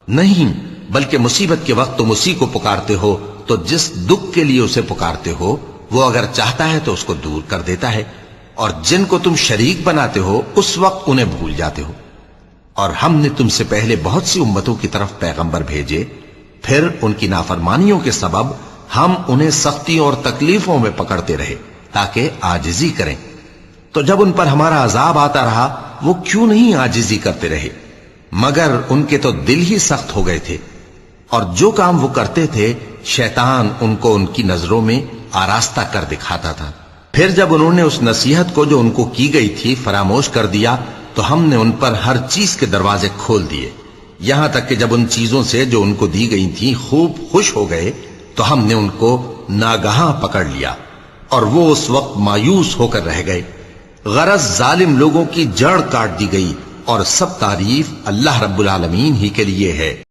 نہیں، بلکہ مصیبت کے وقت تم اسی کو پکارتے ہو تو جس دکھ کے لیے اسے پکارتے ہو وہ اگر چاہتا ہے تو اس کو دور کر دیتا ہے، اور جن کو تم شریک بناتے ہو اس وقت انہیں بھول جاتے ہو۔ اور ہم نے تم سے پہلے بہت سی امتوں کی طرف پیغمبر بھیجے، پھر ان کی نافرمانیوں کے سبب ہم انہیں سختیوں اور تکلیفوں میں پکڑتے رہے تاکہ عاجزی کریں، تو جب ان پر ہمارا عذاب آتا رہا وہ کیوں نہیں عاجزی کرتے رہے، مگر ان کے تو دل ہی سخت ہو گئے تھے، اور جو کام وہ کرتے تھے شیطان ان کو ان کی نظروں میں آراستہ کر دکھاتا تھا۔ پھر جب انہوں نے اس نصیحت کو جو ان کو کی گئی تھی فراموش کر دیا تو ہم نے ان پر ہر چیز کے دروازے کھول دیے، یہاں تک کہ جب ان چیزوں سے جو ان کو دی گئی تھیں خوب خوش ہو گئے تو ہم نے ان کو ناگہاں پکڑ لیا، اور وہ اس وقت مایوس ہو کر رہ گئے۔ غرض ظالم لوگوں کی جڑ کاٹ دی گئی، اور سب تعریف اللہ رب العالمین ہی کے لیے ہے۔